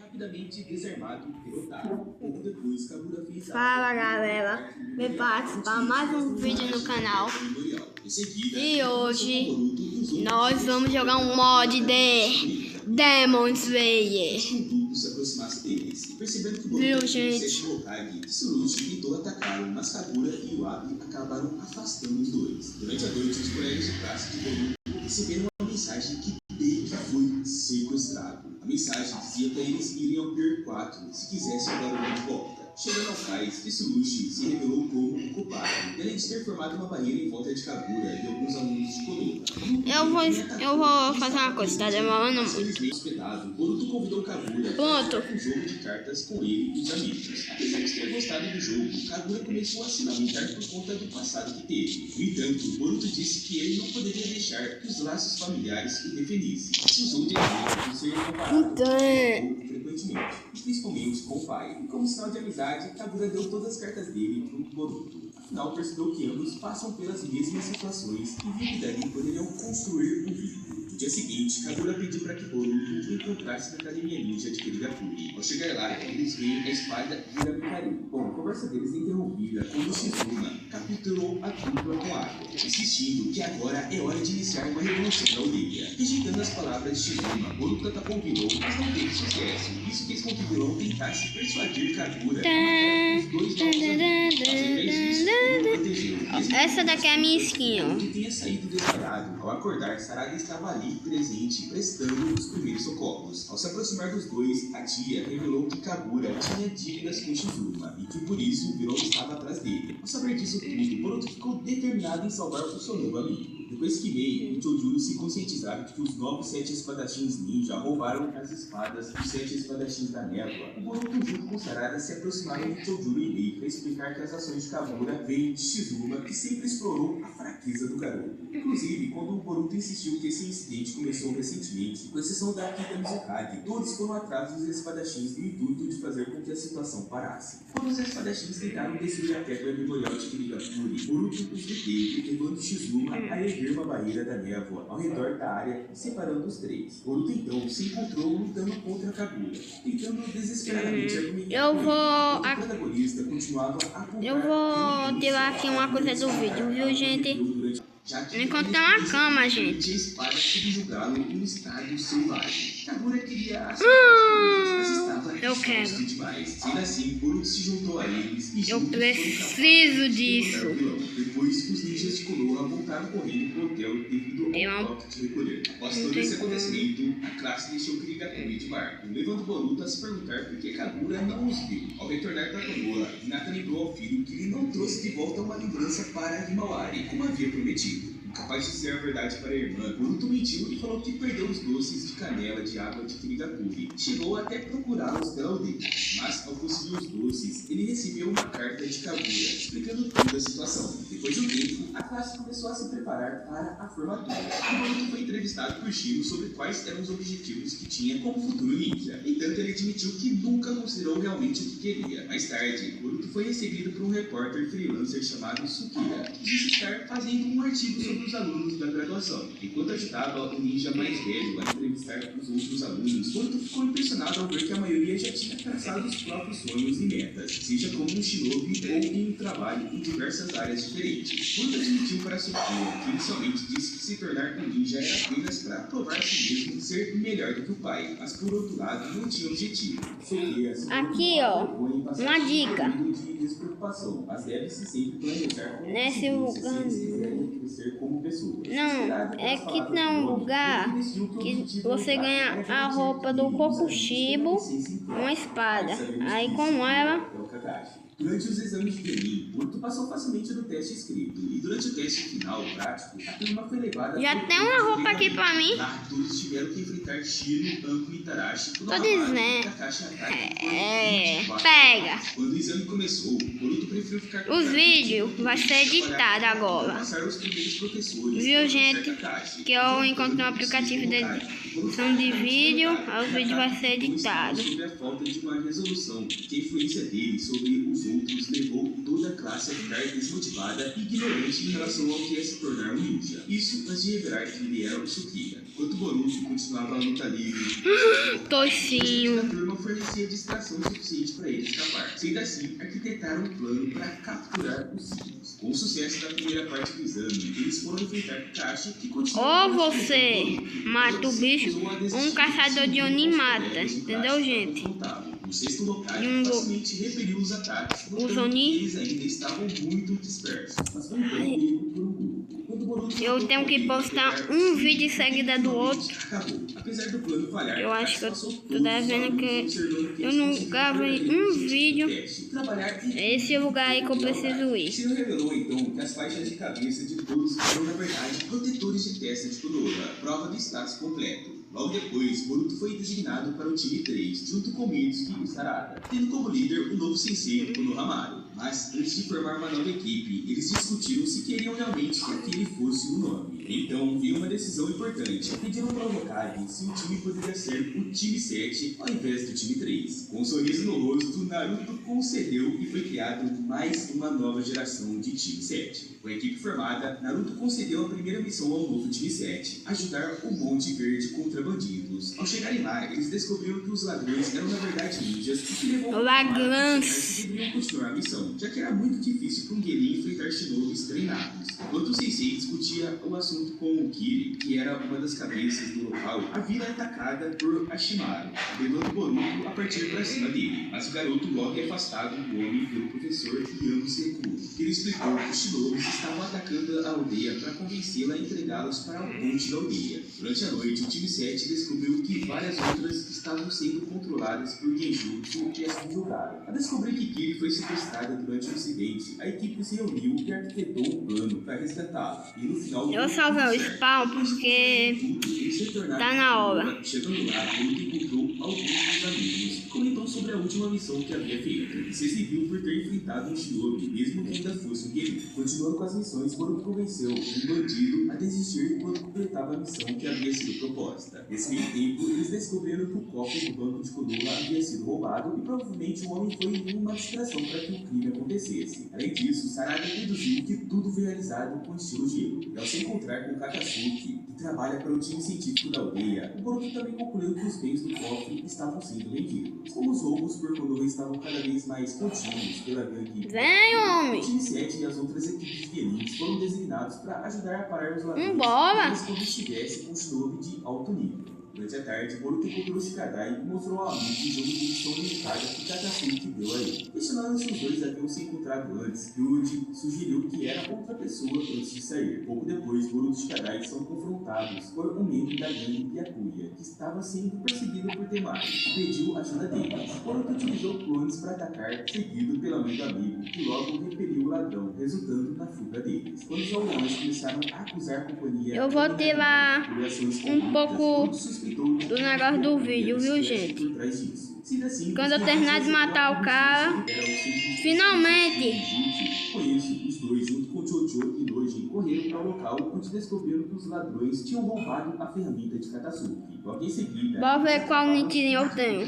rapidamente desarmado e derrotado. Pouco depois, Kagura fez Fala galera, vem participar mais um vídeo no canal. E hoje nós vamos jogar um mod de Demon Slayer. Viu, gente? Tsurugi tentou atacá-lo, mas Kagura e Iwabi acabaram afastando os dois. Durante a noite, os colegas de classe de Boruto receberam uma mensagem que Deiki foi sequestrado. A mensagem dizia para eles irem ao Pier 4 se quisessem o garoto de volta. Chegando ao cais, Tsurugi se revelou como o culpado, além de ter formado uma barreira em volta de Kagura e alguns alunos de Konoha. Eu vou fazer uma coisa, tá demorando muito. Hospedado, Boruto convidou Kagura Pronto. para um jogo de cartas com ele e os amigos. Apesar de ter gostado do jogo, Kagura começou a se lamentar por conta do passado que teve. No entanto, Boruto disse que ele não poderia deixar que os laços familiares o definissem. Se usou de exemplo de ser comparado com Boruto frequentemente, principalmente com o pai. E como sinal de amizade, Kagura deu todas as cartas dele para o Boruto. Afinal, percebeu que ambos passam pelas mesmas situações e viu que dali poderiam construir um vínculo. No dia seguinte, Kagura pediu para que Boruto o encontrasse na academia ninja de Kirigakuri. Ao chegar lá, eles veem a espada Hirabikari. Bom, a conversa deles é interrompida quando Shizuma capturou a dupla com água, insistindo que agora é hora de iniciar uma revolução na aldeia. Rejeitando as palavras de Shizuma, Boruto atacou o vilão, mas não teve sucesso. Isso fez com que o vilão tentasse persuadir Kagura a matar os dois novos amigos. Ao invés disso, ele protegeu. Essa daqui é a minha skin, ó. Que tenha saído desesperado. Ao acordar, Sarada estava ali presente, prestando os primeiros socorros. Ao se aproximar dos dois, a tia revelou que Kagura tinha dívidas com Shizuma e que por isso o vilão estava atrás dele. Ao saber disso tudo, Boruto ficou determinado em salvar o seu novo amigo. Depois que Mei e Choujuru se conscientizaram de que os novos 7 espadachins ninja roubaram as espadas dos 7 espadachins da névoa, o Boruto junto com Sarada se aproximaram de Choujuru e Mei para explicar que as ações de Kagura veio de Shizuma, que sempre explorou a fraqueza do garoto. Inclusive, quando o Boruto insistiu que esse incidente começou recentemente, com exceção da Akita Mizukage, todos foram atrás dos espadachins no intuito de fazer com que a situação parasse. Quando os espadachins tentaram destruir a pedra memorial de Kirigakuri, Boruto os deteve, levando Shizuma a erguer uma barreira da névoa ao redor da área, separando os três. Boruto então se encontrou lutando contra Kagura, tentando desesperadamente argumentar. Eu vou tirar aqui uma coisa do vídeo, viu, gente? Eu encontrei uma cama, gente. Eu quero. Eu preciso disso. Depois, os ninjas de Konoha voltaram correndo pro hotel devido ao toque de recolher. Após todo esse acontecimento, a classe deixou Kirigakuri de barco, levando Boruto a se perguntar por que Kagura não os viu. Ao retornar para Konoha, Hinata lembrou ao filho que ele não trouxe de volta uma lembrança para Himawari, como havia prometido. Incapaz de dizer a verdade para a irmã, Boruto mentiu e falou que perdeu os doces de canela de água de Kirigakuri. Chegou até procurá-los pela aldeia, mas ao conseguir os doces, ele recebeu uma carta de Kagura, explicando toda a situação. Depois de um tempo, a classe começou a se preparar para a formatura. E Boruto foi entrevistado por Shiro sobre quais eram os objetivos que tinha como futuro ninja. No entanto, ele admitiu que nunca considerou realmente o que queria. Mais tarde, Boruto foi recebido por um repórter freelancer chamado Sukira, que disse estar fazendo um artigo sobre os alunos da graduação. Enquanto ajudava o ninja mais velho a entrevistar os outros alunos, Boruto ficou impressionado ao ver que a maioria já tinha traçado os próprios sonhos e metas, seja como um shinobi ou em um trabalho em diversas áreas diferentes. Boruto admitiu para Sukira que inicialmente disse que se tornar um ninja era apenas para provar a si mesmo ser melhor do que o pai, mas por outro lado não tinha objetivo. Aqui, ó, uma dica. Mas deve-se sempre planejar com Nesse lugar. Não, é que tem um lugar que você ganha a roupa do Kokushibo, uma espada. Aí com ela. Durante os exames de Enem, Boruto passou facilmente no teste escrito, e durante o teste final, prático, a turma foi levada... Já tem uma roupa aqui pra mim. Lá, todos tiveram que enfrentar Shiro, Anko e Itarashi... Tô dizendo. Pega. Quando o exame começou, Boruto preferiu ficar... Os vídeos vai ser editado agora. Viu, gente? Que eu encontrei um aplicativo de edição de vídeo, aí os vídeos vai ser editado. Sobre a falta de uma resolução, que a influência dele sobre os outros levou toda a classe a ficar desmotivada e ignorante em relação ao que é se tornar um ninja. Isso antes de revelar que ele era o Sukira. Enquanto Boruto continuava a luta livre, Toicinho. a turma fornecia distração suficiente para ele escapar. Sendo assim, arquitetaram um plano para capturar os símbolos. Com o sucesso da primeira parte do exame, eles foram enfrentar Kakashi, que continuava... Ou você mata o bicho, um caçador de Oni mata, entendeu, gente? O sexto Hokage facilmente repeliu os ataques, notando que eles ainda estavam muito dispersos. Mas foi um perigo por um grupo. Eu tenho que postar um vídeo em seguida do outro. Apesar do plano falhar, eu acho que eu tô devendo que eu não gravei um vídeo. Esse é o lugar aí que eu preciso ir. Shiro revelou então que as faixas de cabeça de todos eram na verdade protetores de testa de Konoha, prova do status completo. Logo depois, Boruto foi designado para o time 3, junto com Mitsuki e Sarada, tendo como líder o novo sensei Konohamaru. Mas, antes de formar uma nova equipe, eles discutiram se queriam realmente que aquele fosse o nome. Então, veio uma decisão importante. Pediram para o Hokage se o time poderia ser o time 7 ao invés do time 3. Com um sorriso no rosto, Naruto concedeu e foi criado mais uma nova geração de time 7. Com a equipe formada, Naruto concedeu a primeira missão ao novo time 7, ajudar o Monte Verde contra bandidos. Ao chegarem lá, eles descobriram que os ladrões eram na verdade ninjas e que levou ladrões deveriam continuar a missão, já que era muito difícil para um guerreiro enfrentar shinobis treinados. Enquanto o sensei discutia o assunto com o Kiri, que era uma das cabeças do local, a vila é atacada por Ashimaru, levando Boruto a partir para cima dele. Mas o garoto logo é afastado do homem pelo professor e ambos recuam. Ele explicou que os shinobis estavam atacando a aldeia para convencê-la a entregá-los para o ponte da aldeia. Durante a noite, o time 7 descobriu que várias outras estavam sendo controladas por Genjutsu e as subjugaram. A descobrir que Kiri foi sequestrada durante o incidente, a equipe se reuniu e arquitetou um plano para resgatá-la. E no final... Eu salvei o spawn porque tá na hora. Chegando lá, Boruto encontrou alguns dos amigos e comentou sobre a última missão que havia feito. E se exibiu por ter enfrentado um shinobi, mesmo que ainda fosse um guerreiro. Continuando com as missões, Boruto convenceu um bandido a desistir enquanto completava a missão que havia sido proposta. Nesse meio tempo, eles descobriram que o cofre do banco de Konoha havia sido roubado e provavelmente o homem foi em uma distração para que o crime acontecesse. Além disso, Sarada deduziu que tudo foi realizado com estilo gelo. E ao se encontrar com Katasuki, que trabalha para o time científico da aldeia, o Boruto também concluiu que os bens do cofre estavam sendo vendidos. Como os roubos por Konoha estavam cada vez mais contínuos pela gangue, o time 7 e as outras equipes de guerreiros foram designados para ajudar a parar os ladrões quando estivesse com um shinobi de alto nível. Durante a tarde, Boruto encontrou Shikadai e mostrou ao amigo o jogo de edição limitada que Katasuki deu a ele. Questionando se os dois haviam se encontrado antes, Ryuji sugeriu que era outra pessoa antes de sair. Pouco depois, Boruto e Shikadai são confrontados por um membro da gangue Byakuya, que estava sendo perseguido por Temari, e pediu ajuda deles. Boruto utilizou clones para atacar, seguido pela mãe do amigo, que logo repeliu o ladrão, resultando na fuga deles. Quando os aldeões começaram a acusar a companhia... Eu vou tirar um pouco do negócio do vídeo, viu, gente? Quando eu terminar de matar o cara, finalmente! Com isso, os dois, junto com Chocho e Dojin, correram para o local onde descobriram que os ladrões tinham roubado a ferramenta de Katasuki. Logo em seguida, vou ver qual nitinho eu tenho.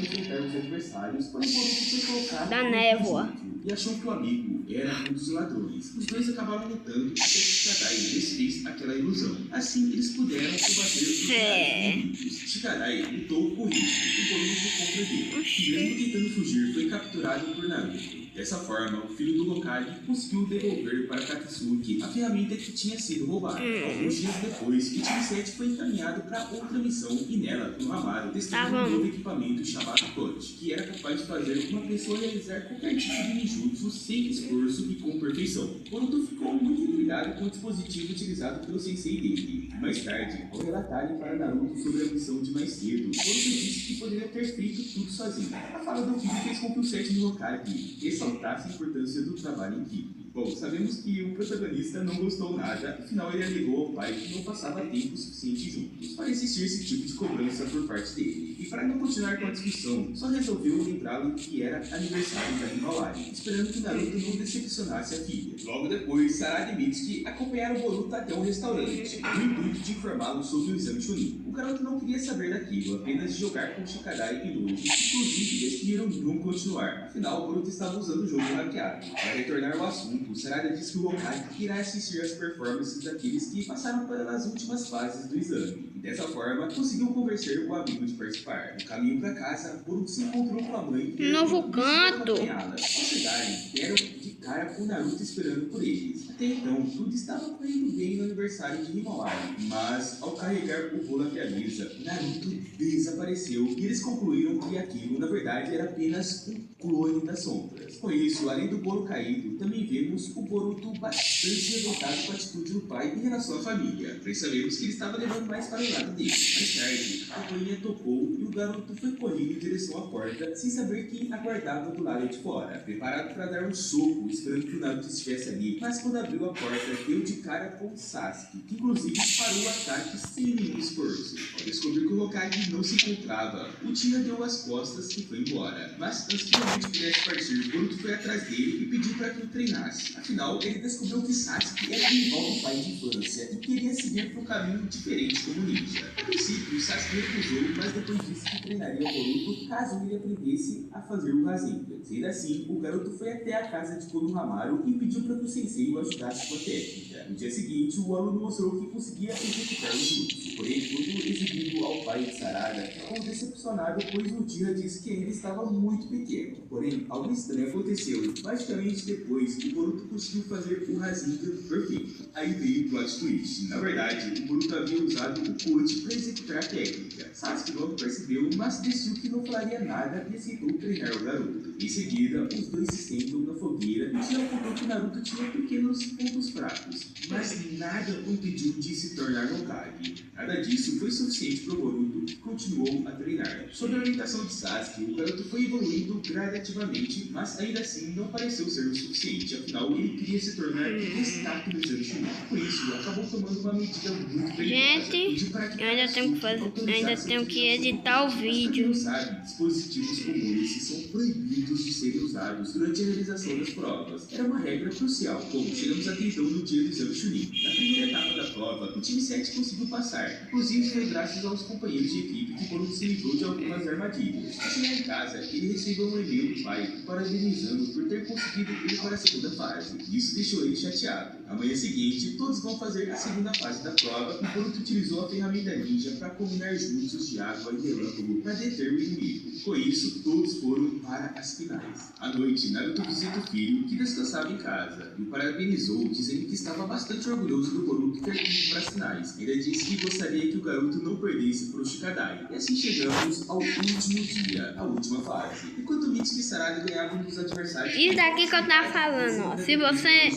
Da névoa. E achou que o amigo era um dos ladrões. Os dois acabaram lutando até que Shikadai desfez aquela ilusão. Assim, eles puderam combater os inimigos. Shikadai lutou com Ryuji e Boruto contra ele. E mesmo tentando fugir, foi capturado por Naruto. Dessa forma, o filho do Hokage conseguiu devolver para Katsuki a ferramenta que tinha sido roubada. Alguns dias depois, o time 7 foi encaminhado para outra missão e nela, Konohamaru testou um novo equipamento chamado Touch, que era capaz de fazer uma pessoa realizar qualquer tipo de ninjutsu sem esforço e com perfeição. Boruto ficou muito intrigado com o dispositivo utilizado pelo sensei dele. Mais tarde, ao relatarem para Naruto sobre a missão de mais cedo, Boruto disse que poderia ter feito tudo sozinho. A fala do filho fez com que o sétimo Hokage ressaltasse a importância do trabalho em equipe. Bom, sabemos que o protagonista não gostou nada, afinal ele alegou ao pai que não passava tempo suficiente juntos para existir esse tipo de cobrança por parte dele. E para não continuar com a discussão, só resolveu lembrá-lo que era aniversário da Himawari, esperando que Naruto não decepcionasse a filha. Logo depois, Sarada e Mitsuki acompanharam o Boruto até um restaurante, no intuito de informá-lo sobre o exame Chunin. O garoto não queria saber daquilo, apenas de jogar com Shikadai e Doji, inclusive decidiram não continuar. Afinal, o Boruto estava usando o jogo hackeado. Para retornar ao assunto, Sarada disse que o Hokage irá assistir às performances daqueles que passaram pelas últimas fases do exame. Dessa forma, conseguiu convencer o amigo de participar. No caminho para casa, Boruto se encontrou com a mãe e Novo canto. ao chegarem, deram de cara com Naruto esperando por eles. Até então, tudo estava correndo bem no aniversário de Himawari, mas ao carregar o bolo até a mesa, Naruto desapareceu e eles concluíram que aquilo, na verdade, era apenas um clone das sombras. Com isso, além do bolo caído, também vemos o Boruto bastante revoltado com a atitude do pai em relação à família, pois sabemos que ele estava levando mais para o lado dele. Mais tarde, a campainha tocou e o garoto foi correndo em direção à porta, sem saber quem aguardava do lado de fora, preparado para dar um soco, esperando que o Naruto estivesse ali. Mas quando abriu a porta, deu de cara com Sasuke, que inclusive parou o ataque sem nenhum esforço. Ao descobrir que o Hokage não se encontrava, o Tira deu as costas e foi embora. Mas antes que o Naruto pudesse partir, Boruto foi atrás dele e pediu para que o treinasse. Afinal, ele descobriu que Sasuke era rival do pai de infância e queria seguir por um caminho diferente como ninja. A princípio, Sasuke recusou, mas depois disse que treinaria o Boruto caso ele aprendesse a fazer o Rasengan. Sendo assim, o garoto foi até a casa de Konohamaru e pediu para que o sensei o ajudasse com a técnica. No dia seguinte, o aluno mostrou que conseguia executar o jutsu, porém, quando exibido ao pai de Sarada, ficou decepcionado, pois o Uchiha disse que ainda estava muito pequeno. Porém, algo estranho aconteceu. Basicamente, depois, o Boruto conseguiu fazer o Rasengan perfeito. Aí veio o plot twist. Na verdade, o Boruto havia usado o Kote para executar a técnica. Sasuke logo percebeu, mas decidiu que não falaria nada e aceitou treinar o garoto. Em seguida, os dois se sentam na fogueira e Tira contou que Naruto tinha pequenos pontos fracos, mas nada o impediu de se tornar Hokage. Nada disso foi suficiente para o Boruto, que continuou a treinar. Sob a orientação de Sasuke, o garoto foi evoluindo gradativamente, mas ainda assim não pareceu ser o suficiente, afinal ele queria se tornar um destaque no exame Chunin. Por isso, acabou tomando uma medida muito perigosa. Gente, eu ainda tenho que editar o vídeo. Não sabe, dispositivos como esses são proibidos de serem usados durante a realização das provas. Era uma regra crucial. Bom, chegamos até então no dia do exame Chunin. Na primeira etapa da prova, o time 7 conseguiu passar. Inclusive foi graças aos companheiros de equipe que foram se livrou de algumas armadilhas. Ao chegar em casa, ele recebeu um e-mail do pai o parabenizando por ter conseguido ir para a segunda fase. Isso deixou ele chateado. Na manhã seguinte, todos vão fazer a segunda fase da prova e Boruto utilizou a ferramenta ninja para combinar jutsus de água e relâmpago para deter o inimigo. Com isso, todos foram para as finais. À noite, Naruto visita o filho, que descansava em casa, e o parabenizou, dizendo que estava bastante orgulhoso do Boruto ter ido para as finais. Ainda disse que gostaria que o garoto não perdesse para o Shikadai. E assim chegamos ao último dia, a última fase. Enquanto Mitsuki e Sarada ganhavam dos adversários... Isso daqui que eu tava falando, ó. Se você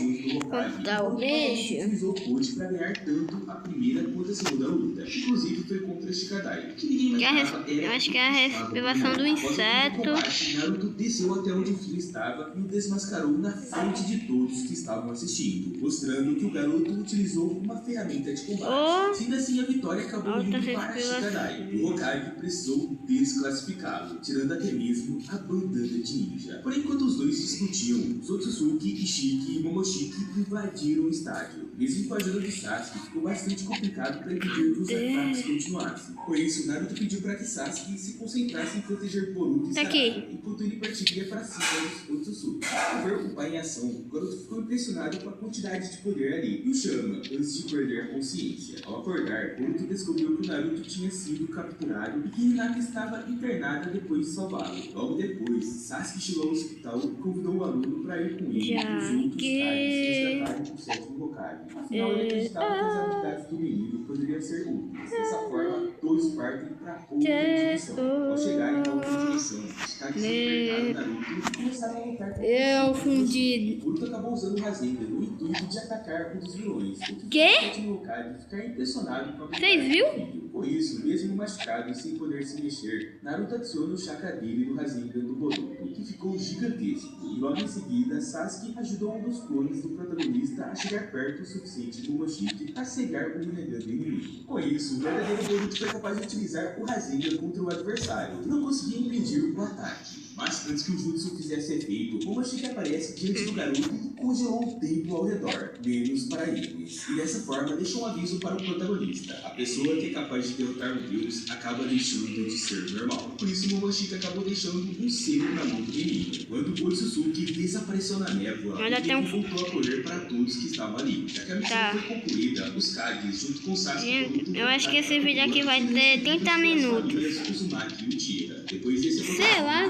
contar o vídeo... utilizou o Kote para ganhar tanto a primeira quanto a segunda luta. Inclusive foi contra o Shikadai. Eu acho que é a respiração do inseto. Naruto desceu até onde o filho estava e o desmascarou na frente de todos que estavam assistindo, mostrando que o garoto utilizou uma ferramenta de combate. Sendo assim, a vitória acabou indo para Shikadai. O Hokage precisou desclassificá-lo, tirando até mesmo a bandana de ninja. Porém, enquanto os dois discutiam, Otsutsuki, Ishiki e Momoshiki invadiram o estádio. Mesmo com a ajuda do Sasuke, ficou bastante complicado para impedir que os ataques continuassem. Por isso, Naruto pediu para que Sasuke se concentrasse em proteger Boruto e Sarada, enquanto ele partiria para cima dos Otsutsuki. Ao ver o pai em ação, o garoto ficou impressionado com a quantidade de poder ali e o chama antes de perder a consciência. Ao acordar, Boruto descobriu que o Naruto tinha sido capturado e que Hinata estava internada depois de salvá-lo. Logo depois, Sasuke chegou ao hospital e convidou o aluno para ir com ele e os outros Kages resgatarem o sétimo Hokage. Afinal, ele acreditava que as habilidades do menino poderiam ser úteis. Dessa forma, todos partem para outra dimensão. Ao chegarem na outra dimensão, os Kages enfrentaram Naruto e começaram a lutar com Eu fundi. Boruto acabou usando o Rasengan no intuito de atacar um dos vilões, o que Quê? fez o sétimo Hokage ficar impressionado com a Vocês viu? Com isso, mesmo machucado e sem poder se mexer, Naruto adiciona o chakra dele no Rasengan do Boruto, que ficou gigantesco. E logo em seguida, Sasuke ajudou um dos clones do protagonista a chegar perto o suficiente de Momoshiki para cegar o Rinnegan do inimigo. Com isso, o verdadeiro Boruto foi capaz de utilizar o Rasengan contra o adversário, que não conseguia impedir o ataque. Mas antes que o jutsu fizesse efeito, Momoshiki aparece diante do garoto e congelou o tempo ao redor. menos para eles. E dessa forma deixou um aviso para o protagonista. A pessoa que é capaz de derrotar um deus acaba deixando de ser normal. Por isso Momoshiki acabou deixando um selo na mão do menino. Quando Otsutsuki desapareceu na névoa, o tempo voltou a correr para todos que estavam ali. Já que a missão foi concluída, os Kages, junto com Sasuke, eu acho que esse vídeo aqui vai ter 30 minutos. Sei lá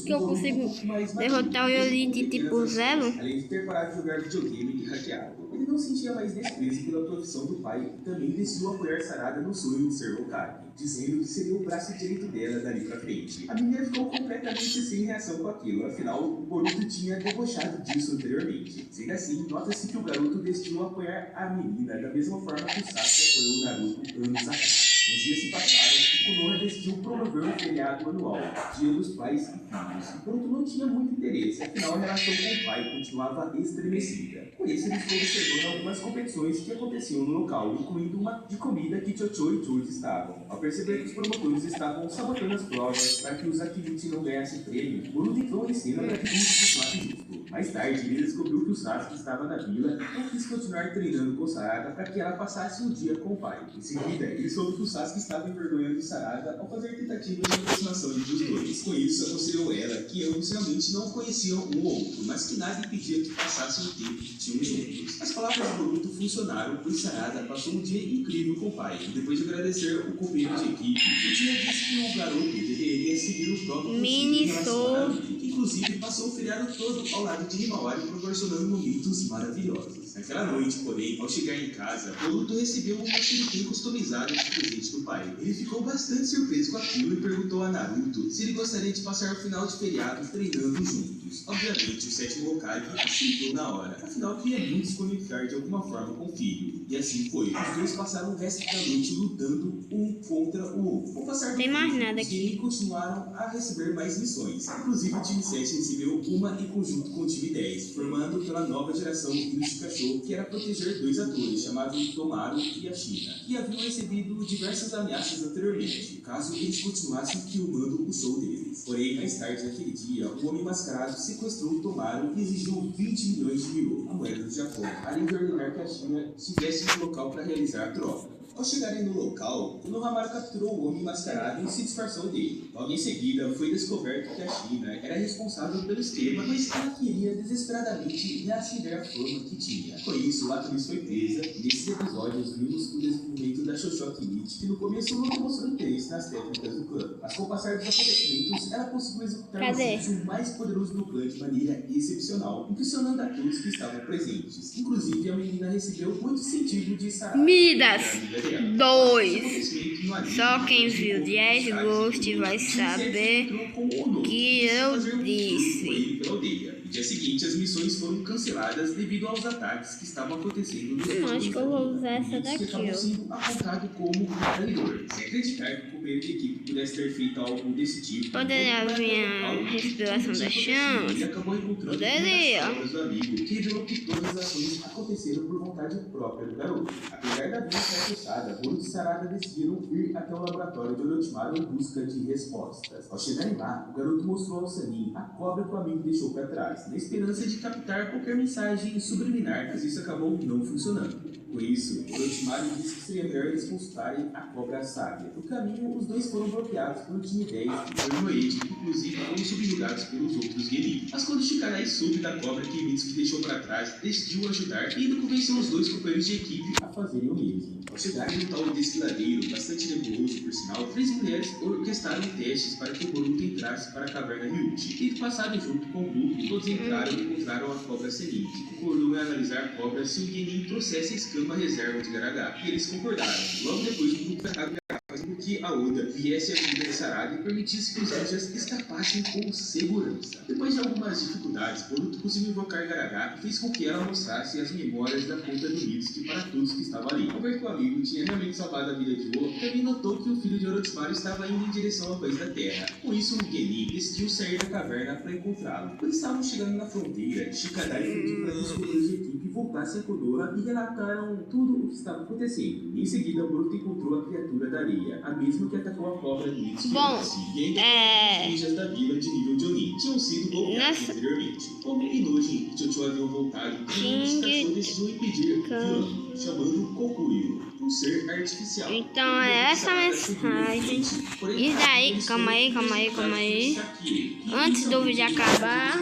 que eu consigo derrotar o Yolite tipo zero. Além de ter parado de jogar videogame e hackeado, ele não sentia mais desprezo pela profissão do pai e também decidiu apoiar Sarada no sonho de ser Hokage, dizendo que seria o braço direito dela dali pra frente. A menina ficou completamente sem reação com aquilo, afinal o Boruto tinha debochado disso anteriormente. Sendo assim, nota-se que o garoto decidiu apoiar a menina da mesma forma que o Sasuke apoiou o Naruto anos atrás. Os dias se passaram e Konoha decidiu promover um feriado anual, Dia dos Pais e Filhos. Boruto não tinha muito interesse, afinal a relação com o pai continuava estremecida. Por isso ele ficou observando algumas competições que aconteciam no local, incluindo uma de comida que Chocho e Choji estavam. Ao perceber que os promotores estavam sabotando as provas para que os Akimichi não ganhassem prêmio, Boruto entrou em cena para que tudo fosse justo. Mais tarde, ele descobriu que o Sasuke estava na vila e quis continuar treinando com Sarada para que ela passasse o dia com o pai. Em seguida, ele soube que o Sasuke estava envergonhando Sarada ao fazer tentativas de aproximação entre os dois. Com isso, aconselhou ela que ambos realmente não conheciam um ou outro, mas que nada impedia que passassem o tempo que tinham juntos. As palavras de Boruto funcionaram, pois Sarada passou um dia incrível com o pai. E depois de agradecer o companheiro de equipe, o dia disse que o garoto deveria seguir o próprio relacionamento, que inclusive passou o feriado todo ao lado de Himawari, proporcionando momentos maravilhosos. Naquela noite, porém, ao chegar em casa, Boruto recebeu uma shuriken customizada de presente do pai. Ele ficou bastante surpreso com aquilo e perguntou a Naruto se ele gostaria de passar o final de feriado treinando juntos. Obviamente, o sétimo Hokage aceitou na hora, afinal queria muito se conectar de alguma forma com o filho. E assim foi. Os dois passaram o resto da noite lutando um contra o outro. Com o passar do tempo, os Genin continuaram a receber mais missões. Inclusive, o time 7 recebeu uma em conjunto com o time 10, formando pela nova geração do Shikasho, que era proteger dois atores, chamados Tomaru e Ashina, que haviam recebido diversas ameaças anteriormente, caso eles continuassem filmando o show deles. Porém, mais tarde naquele dia, o Homem Mascarado sequestrou Tomaru e exigiu 20 milhões de Ryo, a moeda do Japão, além de ordenar que a China estivesse no local para realizar a troca. Ao chegarem no local, Konohamaru capturou o Homem Mascarado e se disfarçou dele. Logo em seguida, foi descoberto que a China era responsável pelo esquema, pois ela queria desesperadamente reacender a fama que tinha. Com isso, a atriz foi presa, e nesses episódios vimos o desenvolvimento da Shoshoki Mitch, que no começo não demonstrou interesse nas técnicas do clã. Mas com o passar dos acontecimentos, ela conseguiu executar o jutsu mais poderoso do clã de maneira excepcional, impressionando a todos que estavam presentes. Inclusive, a menina recebeu muito incentivo de Sarada. Midas 2. Só quem viu 10 Ghost vai saber o que eu disse. No dia seguinte, as missões foram canceladas devido aos ataques que estavam acontecendo nos acho que eu vou usar essa daqui, que acabou sendo apontado como traidor. Sem acreditar que o companheiro de equipe pudesse ter feito algo desse tipo, poderia vir a respiração das chamas. Ele acabou encontrando Poderia. do amigo, que revelou que todas as ações aconteceram por vontade própria do garoto. Apesar da via ser fechada, Boruto e Sarada decidiram ir até o laboratório de Orochimaru em busca de respostas. Ao chegarem lá, o garoto mostrou ao Sannin a cobra que o amigo deixou para trás, na esperança de captar qualquer mensagem subliminar, mas isso acabou não funcionando. Por isso, Orochimaru disse que seria melhor eles consultarem a cobra sábia. No caminho, os dois foram bloqueados pelo time 10 e pelo Noede, que inclusive foram subjugados pelos outros Genin. Mas quando Shikadai soube da cobra que Mitsuki deixou para trás, decidiu ajudar e ainda convenceu os dois companheiros de equipe a fazerem o mesmo. Ao chegarem no tal desfiladeiro, bastante nebuloso por sinal, 3 mulheres orquestraram testes para que o Boruto entrasse para a caverna Ryuchi. E passaram junto com o grupo, todos entraram e encontraram a cobra Sennin, que concordou em analisar a cobra se o Genin trouxesse a escama reserva de Garagá. E eles concordaram. Logo depois, o grupo atacou fazendo que a Oda viesse à ajuda de Sarada e permitisse que os ninjas escapassem com segurança. Depois de algumas dificuldades, Boruto conseguiu invocar Garagá e fez com que ela mostrasse as memórias da conta do Mitsuki para todos que estavam ali. Ao ver que o amigo tinha realmente salvado a vida de Oda, também notou que o filho de Orochimaru estava indo em direção ao país da Terra. Com isso, o Genin decidiu sair da caverna para encontrá-lo. Quando estavam chegando na fronteira, Shikadai pediu para que os companheiros de equipe voltassem a Konoha e relataram tudo o que estava acontecendo. Em seguida, Boruto encontrou a criatura da areia, a mesma que atacou a cobra do Mitsuki. Bom, e ainda os ninjas da vila de nível Jonin. Tinham tinham sido golpeados anteriormente. Como Inoji e Chocho haviam voltado, King decidiu impedir o vilão, chamando Kokuyo, um ser artificial. Então é essa mensagem. E daí, calma aí. Antes do vídeo acabar,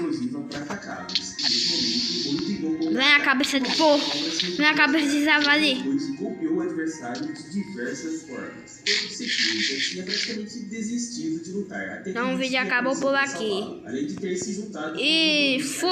vem a cabeça de porco, vem a cabeça de javali. Golpeou o adversário de diversas formas. Já tinha praticamente desistido de lutar. Então o vídeo acabou por aqui. Além de ter se juntado E fui.